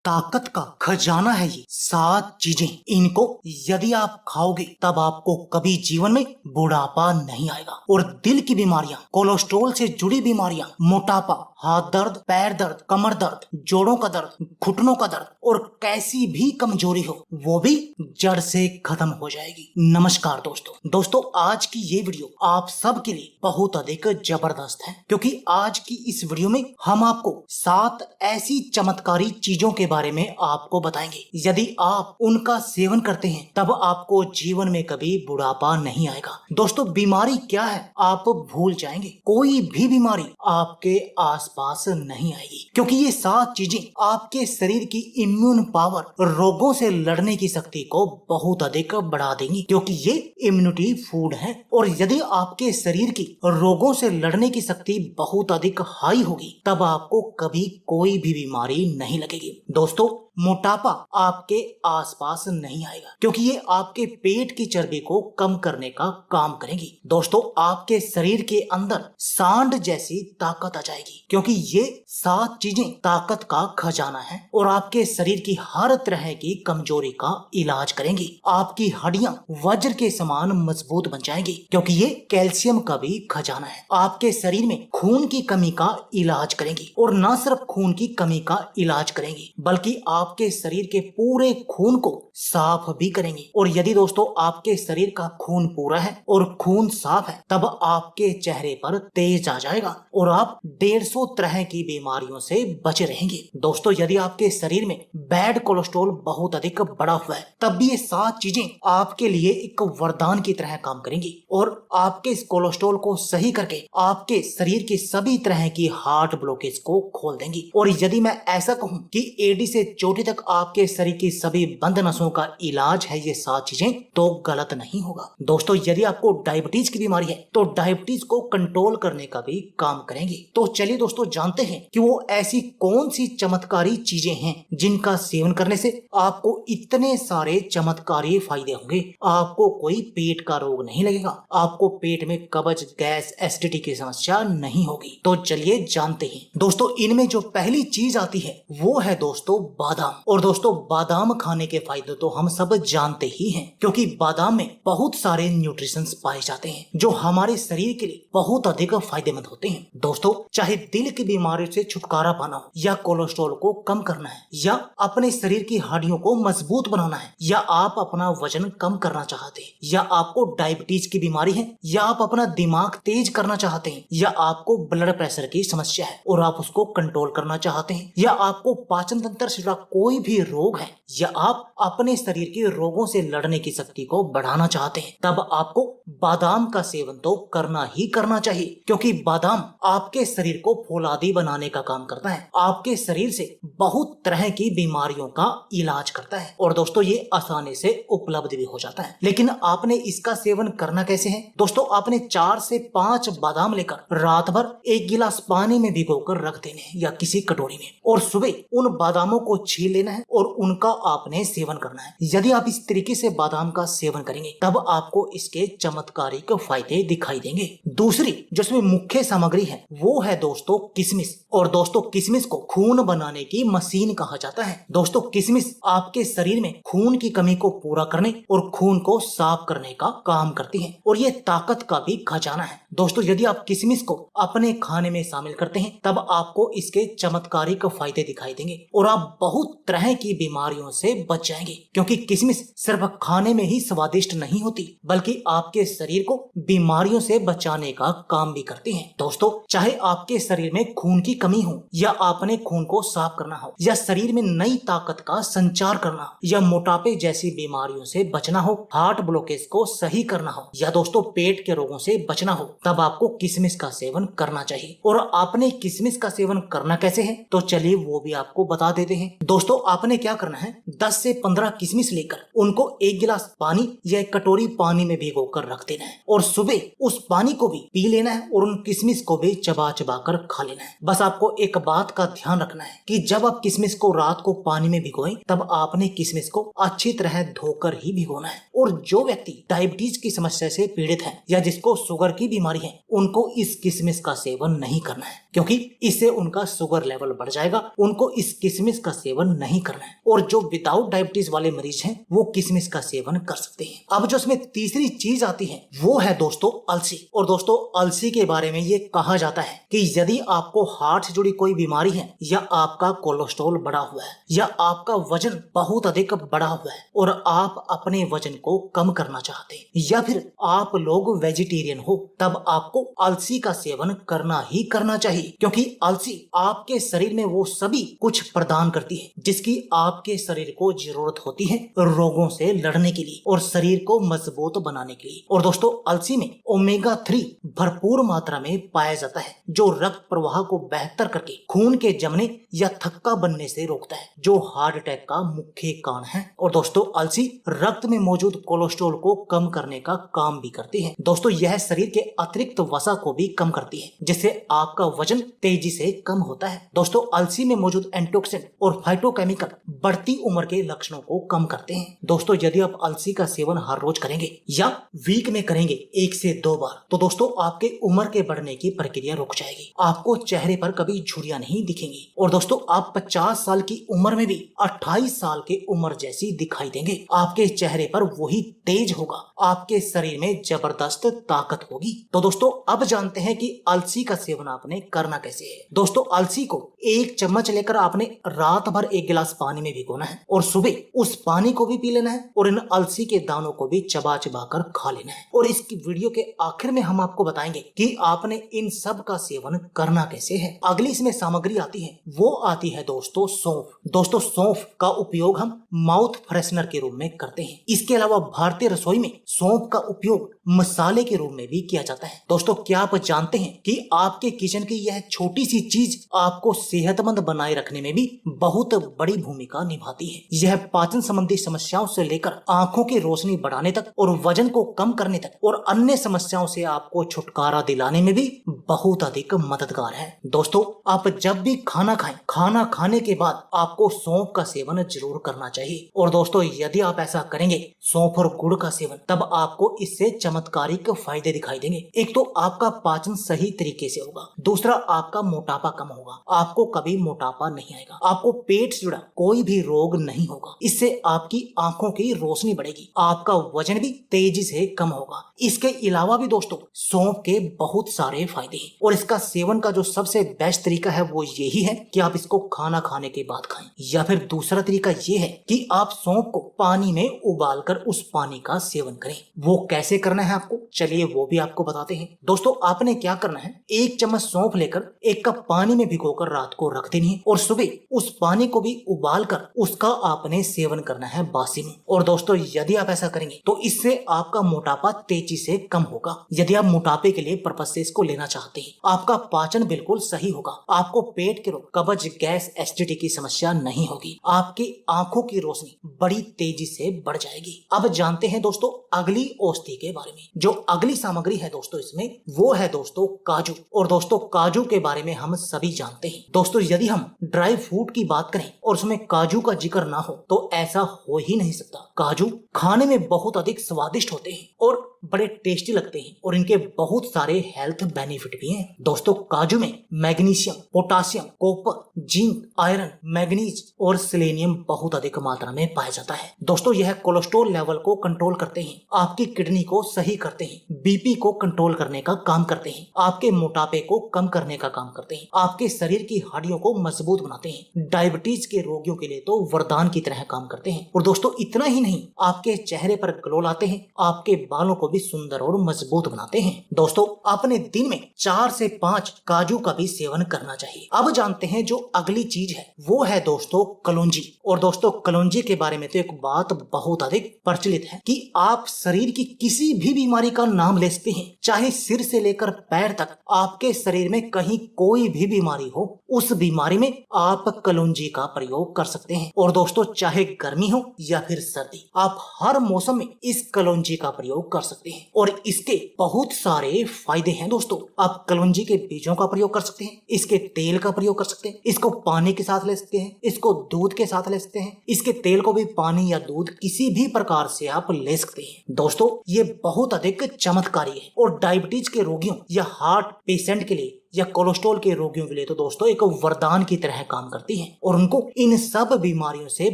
ताकत का खजाना है ये 7 चीजें। इनको यदि आप खाओगे तब आपको कभी जीवन में बुढ़ापा नहीं आएगा। और दिल की बीमारियां, कोलेस्ट्रॉल से जुड़ी बीमारियां, मोटापा, हाथ दर्द, पैर दर्द, कमर दर्द, जोड़ों का दर्द, घुटनों का दर्द और कैसी भी कमजोरी हो वो भी जड़ से खत्म हो जाएगी। नमस्कार दोस्तों, आज की ये वीडियो आप सब के लिए बहुत अधिक जबरदस्त है, क्योंकि आज की इस वीडियो में हम आपको 7 ऐसी चमत्कारी चीजों के बारे में आपको बताएंगे। यदि आप उनका सेवन करते हैं तब आपको जीवन में कभी बुढ़ापा नहीं आएगा। दोस्तों, बीमारी क्या है आप भूल जाएंगे। कोई भी बीमारी आपके आसपास नहीं आएगी, क्योंकि ये 7 चीजें आपके शरीर की इम्यून पावर, रोगों से लड़ने की शक्ति को बहुत अधिक बढ़ा देंगी, क्योंकि ये इम्यूनिटी फूड है। और यदि आपके शरीर की रोगों से लड़ने की शक्ति बहुत अधिक हाई होगी तब आपको कभी कोई भी बीमारी नहीं लगेगी। दोस्तों, मोटापा आपके आसपास नहीं आएगा, क्योंकि ये आपके पेट की चर्बी को कम करने का काम करेंगी। दोस्तों, आपके शरीर के अंदर सांड जैसी ताकत आ जाएगी, क्योंकि ये 7 चीजें ताकत का खजाना है और आपके शरीर की हर तरह की कमजोरी का इलाज करेंगी। आपकी हड्डियां वज्र के समान मजबूत बन जाएंगी, क्योंकि ये कैल्शियम का भी खजाना है। आपके शरीर में खून की कमी का इलाज करेंगी, और न सिर्फ खून की कमी का इलाज करेंगी बल्कि आपके शरीर के पूरे खून को साफ भी करेंगे। और यदि दोस्तों आपके शरीर का खून पूरा है और खून साफ है तब आपके चेहरे पर तेज आ जाएगा और आप 150 तरह की बीमारियों से बचे रहेंगे। दोस्तों, यदि आपके शरीर में बैड कोलेस्ट्रॉल बहुत अधिक बढ़ा हुआ है तब भी ये 7 चीजें आपके लिए एक वरदान की तरह काम करेंगी और आपके इस कोलेस्ट्रॉल को सही करके आपके शरीर की सभी तरह की हार्ट ब्लॉकेज को खोल देंगी। और यदि मैं ऐसा कहूं कि एडी से चोटी तक आपके शरीर की सभी बंद नसों का इलाज है ये 7 चीजें, तो गलत नहीं होगा। दोस्तों, यदि आपको डायबिटीज की बीमारी है तो डायबिटीज को कंट्रोल करने का भी काम करेंगे। तो चलिए दोस्तों, जानते हैं कि वो ऐसी कौन सी चमत्कारी चीजें हैं जिनका सेवन करने से आपको इतने सारे चमत्कारी फायदे होंगे। आपको कोई पेट का रोग नहीं लगेगा, आपको पेट में कब्ज, गैस, एसिडिटी की समस्या नहीं होगी। तो चलिए जानते हैं। दोस्तों, इनमें जो पहली चीज आती है वो है दोस्तों बादाम। और दोस्तों, बादाम खाने के फायदे तो हम सब जानते ही हैं, क्योंकि बादाम में बहुत सारे न्यूट्रिशंस पाए जाते हैं जो हमारे शरीर के लिए बहुत अधिक फायदेमंद होते हैं। दोस्तों, चाहे दिल की बीमारी से छुटकारा पाना हो, या कोलेस्ट्रॉल को कम करना है, या अपने शरीर की हड्डियों को मजबूत बनाना है, या आप अपना वजन कम करना चाहते हैं, या आपको डायबिटीज की बीमारी है, या आप अपना दिमाग तेज करना चाहते हैं, या आपको ब्लड प्रेशर की समस्या है और आप उसको कंट्रोल करना चाहते हैं, या आपको पाचन तंत्र से जुड़ा कोई भी रोग है, या आप अपने शरीर के रोगों से लड़ने की शक्ति को बढ़ाना चाहते हैं, तब आपको बादाम का सेवन तो करना ही करना चाहिए, क्योंकि बादाम आपके शरीर को फौलादी बनाने का काम करता है, आपके शरीर से बहुत तरह की बीमारियों का इलाज करता है। और दोस्तों, ये आसानी से उपलब्ध भी हो जाता है। लेकिन आपने इसका सेवन करना कैसे है? दोस्तों, आपने 4 से 5 बादाम लेकर रात भर 1 गिलास पानी में भिगोकर रख देने हैं, या किसी कटोरी में, और सुबह उन बादामों को छील लेना है और उनका आपने सेवन करना है। यदि आप इस तरीके से बादाम का सेवन करेंगे तब आपको इसके चमत्कारिक फायदे दिखाई देंगे। दूसरी जो इसमें मुख्य सामग्री है वो है दोस्तों किशमिश। और दोस्तों, किशमिश को खून बनाने की मशीन कहा जाता है। दोस्तों, किशमिश आपके शरीर में खून की कमी को पूरा करने और खून को साफ करने का काम करती है, और ये ताकत का भी खजाना है। दोस्तों, यदि आप किशमिश को अपने खाने में शामिल करते हैं तब आपको इसके चमत्कारिक फायदे दिखाई देंगे और आप बहुत तरह की बीमारियों से बच जाएंगे, क्योंकि किशमिश सिर्फ खाने में ही स्वादिष्ट नहीं होती बल्कि आपके शरीर को बीमारियों से बचाने का काम भी करती है। दोस्तों, चाहे आपके शरीर में खून की कमी हो, या आपने खून को साफ करना हो, या शरीर में नई ताकत का संचार करना हो, या मोटापे जैसी बीमारियों से बचना हो, हार्ट ब्लॉकेज को सही करना हो, या दोस्तों पेट के रोगों से बचना हो, तब आपको किशमिश का सेवन करना चाहिए। और आपने किशमिश का सेवन करना कैसे है तो चलिए वो भी आपको बता देते हैं। दोस्तों, आपने क्या करना है, 10 से 15 किशमिश लेकर उनको 1 गिलास पानी या 1 कटोरी पानी में भिगोकर रख देना है, और सुबह उस पानी को भी पी लेना है और उन किशमिश को भी चबा चबा कर खा लेना है। बस आपको एक बात का ध्यान रखना है कि जब आप किशमिश को रात को पानी में भिगोएं तब आपने किशमिश को अच्छी तरह धोकर ही भिगोना है। और जो व्यक्ति डायबिटीज की समस्या से पीड़ित है या जिसको शुगर की बीमारी है, उनको इस किशमिश का सेवन नहीं करना है। क्योंकि इससे उनका शुगर लेवल बढ़ जाएगा। उनको इस किशमिश का सेवन नहीं करना है। और जो विदाउट डायबिटीज वाले मरीज हैं वो किशमिश का सेवन कर सकते हैं। अब जो इसमें तीसरी चीज आती है वो है दोस्तों अलसी। और दोस्तों अलसी के बारे में ये कहा जाता है कि यदि आपको हार्ट से जुड़ी कोई बीमारी है, या आपका कोलेस्ट्रॉल बढ़ा हुआ है, या आपका वजन बहुत अधिक बढ़ा हुआ है और आप अपने वजन को कम करना चाहते हैं, या फिर आप लोग वेजिटेरियन हो, तब आपको अलसी का सेवन करना ही करना चाहिए। क्योंकि अलसी आपके शरीर में वो सभी कुछ प्रदान करती है जिसकी आपके शरीर को जरूरत होती है रोगों से लड़ने के लिए और शरीर को मजबूत बनाने के लिए। और दोस्तों अलसी में ओमेगा 3 भरपूर मात्रा में पाया जाता है जो रक्त प्रवाह को बेहतर करके खून के जमने या थक्का बनने से रोकता है, जो हार्ट अटैक का मुख्य कारण है। और दोस्तों अलसी रक्त में मौजूद कोलेस्ट्रॉल को कम करने का काम भी करती है। दोस्तों यह शरीर के अतिरिक्त वसा को भी कम करती है जिससे आपका वजन तेजी से कम होता है। दोस्तों अलसी में मौजूद एंटीऑक्सीडेंट और फाइटोकेमिकल बढ़ती उम्र के लक्षणों को कम करते हैं। दोस्तों यदि आप अलसी का सेवन हर रोज करेंगे या वीक में करेंगे 1 से 2 बार, तो दोस्तों आपके उम्र के बढ़ने की प्रक्रिया रुक जाएगी। आपको चेहरे पर कभी झुर्रियां नहीं दिखेंगी। और दोस्तों आप 50 साल की उम्र में भी 28 साल की उम्र जैसी दिखाई देंगे। आपके चेहरे पर वही तेज होगा, आपके शरीर में जबरदस्त ताकत होगी। तो दोस्तों अब जानते हैं कि अलसी का सेवन आपने करना कैसे है। दोस्तों अलसी को 1 चम्मच लेकर आपने रात भर 1 गिलास पानी में भिगोना है और सुबह उस पानी को भी पी लेना है और इन अलसी के दानों को भी चबा चबा कर खा लेना है। और इस वीडियो के आखिर में हम आपको बताएंगे कि आपने इन सब का सेवन करना कैसे है। अगली इसमें सामग्री आती है, वो आती है दोस्तों सौंफ। दोस्तों सौंफ का उपयोग हम माउथ फ्रेशनर के रूप में करते हैं। इसके अलावा भारतीय रसोई में सौंफ का उपयोग मसाले के रूप में भी किया जाता है। दोस्तों क्या आप जानते हैं कि आपके किचन की यह छोटी सी चीज आपको सेहतमंद बनाए रखने में भी बहुत बड़ी भूमिका निभाती है। यह पाचन संबंधी समस्याओं से लेकर आंखों की रोशनी बढ़ाने तक और वजन को कम करने तक और अन्य समस्याओं से आपको छुटकारा दिलाने में भी बहुत अधिक मददगार है। दोस्तों आप जब भी खाना खाएं, खाना खाने के बाद आपको सौंफ का सेवन जरूर करना चाहिए। और दोस्तों यदि आप ऐसा करेंगे सौंफ और गुड़ का सेवन, तब आपको इससे चमत्कारिक फायदे दिखाई देंगे। एक तो आपका पाचन सही तरीके से होगा, दूसरा आपका मोटापा कम होगा, आपको कभी मोटापा नहीं आएगा, आपको पेट से जुड़ा कोई भी रोग नहीं होगा, इससे आपकी आंखों की रोशनी बढ़ेगी, आपका वजन भी तेजी से कम होगा। इसके अलावा भी दोस्तों सौंफ के बहुत सारे फायदे हैं और इसका सेवन का जो सबसे बेस्ट तरीका है वो यही है कि आप इसको खाना खाने के बाद खाएं, या फिर दूसरा तरीका ये है कि आप सौंफ को पानी में उबालकर उस पानी का सेवन करें। वो कैसे करना है आपको, चलिए वो भी आपको बताते हैं। दोस्तों आपने क्या करना है, 1 चम्मच सौंफ लेकर 1 कप पानी में भिगोकर रात को रख देनी है और सुबह उस पानी को भी उबालकर उसका आपने सेवन करना है बासी में। और दोस्तों यदि आप ऐसा करेंगे तो इससे आपका मोटापा तेजी से कम होगा। यदि आप मोटापे के लिए पर्पज से इसको लेना चाहते हैं, आपका पाचन बिल्कुल सही होगा, आपको पेट के रोग, कब्ज, गैस, एसिडिटी की समस्या नहीं होगी, आपकी आंखों की रोशनी बड़ी तेजी से बढ़ जाएगी। अब जानते हैं दोस्तों अगली औषधि के बारे में। जो अगली सामग्री है दोस्तों इसमें वो है दोस्तों काजू। और दोस्तों काजू के बारे में हम सभी जानते हैं। दोस्तों यदि हम ड्राई फ्रूट की बात करें और उसमें काजू का जिक्र ना हो तो ऐसा हो ही नहीं सकता। काजू खाने में बहुत अधिक स्वादिष्ट होते हैं और बड़े टेस्टी लगते हैं और इनके बहुत सारे हेल्थ बेनिफिट भी हैं। दोस्तों काजू में magnesium, potassium, copper, zinc, iron, manganese और सेलेनियम बहुत अधिक मात्रा में पाया जाता है। दोस्तों यह कोलेस्ट्रॉल लेवल को कंट्रोल करते हैं, आपकी किडनी को सही करते हैं, बीपी को कंट्रोल करने का काम करते हैं, आपके मोटापे को कम करने का काम करते हैं, आपके शरीर की हड्डियों को मजबूत बनाते हैं, डायबिटीज के रोगियों के लिए तो वरदान की तरह काम करते हैं। और दोस्तों इतना ही नहीं, आपके चेहरे पर ग्लो लाते हैं, आपके बालों को भी सुंदर और मजबूत बनाते हैं। दोस्तों अपने दिन में 4 से 5 काजू का भी सेवन करना चाहिए। अब जानते हैं जो अगली चीज है वो है दोस्तों कलौंजी। और दोस्तों कलौंजी के बारे में तो एक बात बहुत अधिक प्रचलित है कि आप शरीर की किसी भी बीमारी का नाम ले सकते हैं, चाहे सिर से लेकर पैर तक, आपके शरीर में कहीं कोई भी बीमारी हो, उस बीमारी में आप कलौंजी का प्रयोग कर सकते हैं। और दोस्तों चाहे गर्मी हो या फिर सर्दी, आप हर मौसम में इस कलौंजी का प्रयोग कर सकते हैं और इसके बहुत सारे फायदे हैं। दोस्तों आप कलौंजी के बीजों का प्रयोग कर सकते हैं, इसके तेल का प्रयोग कर सकते हैं, इसको पानी के साथ ले सकते हैं, इसको दूध के साथ ले सकते हैं, इसके तेल को भी पानी या दूध किसी भी प्रकार से आप ले सकते हैं। दोस्तों ये बहुत अधिक चमत्कारी है और डायबिटीज के रोगियों या हार्ट पेशेंट के लिए या कोलेस्ट्रॉल के रोगियों के लिए तो दोस्तों एक वरदान की तरह काम करती है और उनको इन सब बीमारियों से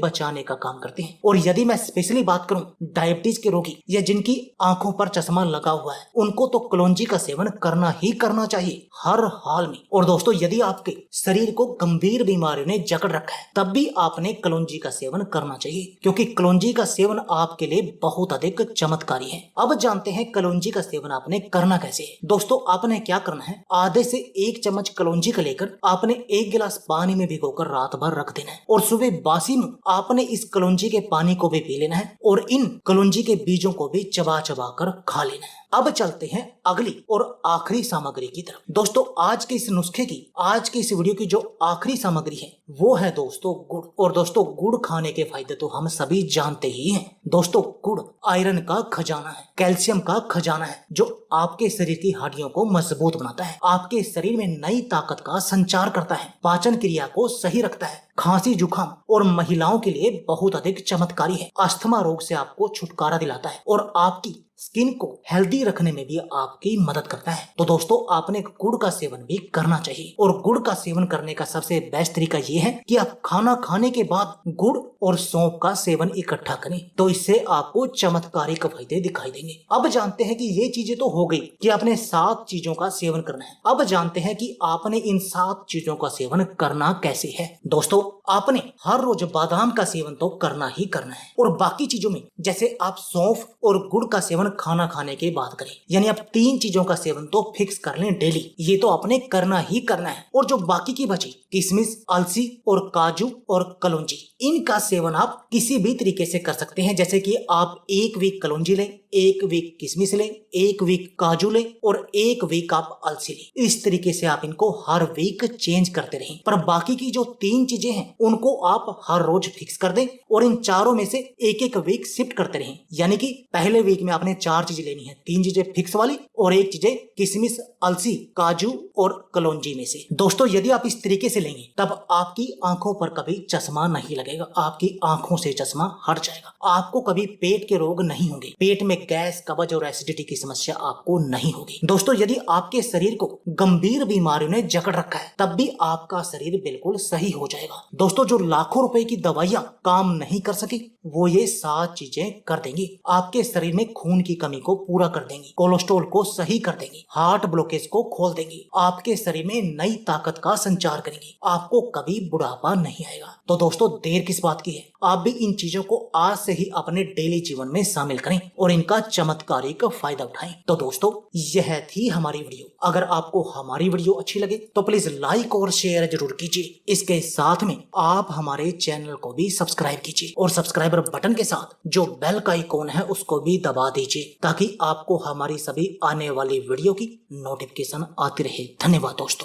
बचाने का काम करती है। और यदि मैं स्पेशली बात करूं डायबिटीज के रोगी या जिनकी आंखों पर चश्मा लगा हुआ है, उनको तो कलौंजी का सेवन करना ही करना चाहिए हर हाल में। और दोस्तों यदि आपके शरीर को गंभीर बीमारियों ने जकड़ रखा है तब भी आपने कलौंजी का सेवन करना चाहिए, क्योंकि कलौंजी का सेवन आपके लिए बहुत अधिक चमत्कारी है। अब जानते हैं कलौंजी का सेवन आपने करना कैसे है। दोस्तों आपने क्या करना है, आधे से 1 चम्मच कलौंजी का लेकर आपने 1 गिलास पानी में भिगोकर रात भर रख देना है और सुबह बासी मुंह आपने इस कलौंजी के पानी को भी पी लेना है और इन कलौंजी के बीजों को भी चबा चबा कर खा लेना है। अब चलते हैं अगली और आखिरी सामग्री की तरफ। दोस्तों आज के इस नुस्खे की, आज के इस वीडियो की जो आखिरी सामग्री है वो है दोस्तों गुड़। और दोस्तों गुड़ खाने के फायदे तो हम सभी जानते ही हैं। दोस्तों गुड़ आयरन का खजाना है, कैल्शियम का खजाना है, जो आपके शरीर की हड्डियों को मजबूत बनाता है, आपके शरीर में नई ताकत का संचार करता है, पाचन क्रिया को सही रखता है, खांसी जुकाम और महिलाओं के लिए बहुत अधिक चमत्कारी है, अस्थमा रोग से आपको छुटकारा दिलाता है और आपकी स्किन को हेल्दी रखने में भी आपकी मदद करता है। तो दोस्तों आपने गुड़ का सेवन भी करना चाहिए और गुड़ का सेवन करने का सबसे बेस्ट तरीका ये है कि आप खाना खाने के बाद गुड़ और सौंफ का सेवन इकट्ठा करें, तो इससे आपको चमत्कारिक फायदे दिखाई देंगे। अब जानते हैं कि ये चीजें तो हो गई कि आपने 7 चीजों का सेवन करना है। अब जानते हैं कि आपने इन 7 चीजों का सेवन करना कैसे है। दोस्तों आपने हर रोज बादाम का सेवन तो करना ही करना है और बाकी चीजों में जैसे आप सौंफ और गुड़ का सेवन खाना खाने के बाद करें, यानी आप 3 चीजों का सेवन तो फिक्स कर लें डेली, ये तो आपने करना ही करना है। और जो बाकी की बची किशमिश, अलसी और काजू और कलौंजी, इनका सेवन आप किसी भी तरीके से कर सकते हैं। जैसे कि आप 1 वीक कलौंजी लें, 1 वीक किशमिश लें, 1 वीक काजू लें और 1 वीक आप अलसी लें। इस तरीके से आप इनको हर वीक चेंज करते रहें। पर बाकी की जो 3 चीजें हैं उनको आप हर रोज फिक्स कर दें और इन चारों में से 1-1 वीक शिफ्ट करते रहें। यानी कि पहले वीक में आपने 4 चीजें लेनी है, 3 चीजें फिक्स वाली और 1 चीजें किशमिश, अलसी, काजू और कलौंजी में से। दोस्तों यदि आप इस तरीके से लेंगे तब आपकी आंखों पर कभी चश्मा नहीं लगेगा, आपकी आंखों से चश्मा हट जाएगा, आपको कभी पेट के रोग नहीं होंगे, पेट में गैस, कब्ज और एसिडिटी की समस्या आपको नहीं होगी। दोस्तों यदि आपके शरीर को गंभीर बीमारियों ने जकड़ रखा है तब भी आपका शरीर बिल्कुल सही हो जाएगा। दोस्तों जो लाखों रुपए की दवाइयां काम नहीं कर सकी वो ये 7 चीजें कर देंगी। आपके शरीर में खून की कमी को पूरा कर देंगी, कोलेस्ट्रॉल को सही कर देंगी, हार्ट ब्लॉकेज को खोल देंगी, आपके शरीर में नई ताकत का संचार करेंगी, आपको कभी बुढ़ापा नहीं आएगा। तो दोस्तों देर किस बात की है, आप भी इन चीजों को आज से ही अपने डेली जीवन में शामिल करें और इनका चमत्कारिक फायदा उठाएं। तो दोस्तों यह थी हमारी वीडियो। अगर आपको हमारी वीडियो अच्छी लगे तो प्लीज लाइक और शेयर जरूर कीजिए। इसके साथ में आप हमारे चैनल को भी सब्सक्राइब कीजिए और सब्सक्राइबर बटन के साथ जो बेल का आइकॉन है उसको भी दबा दीजिए ताकि आपको हमारी सभी आने वाली वीडियो की नोटिफिकेशन आती रहे। धन्यवाद दोस्तों।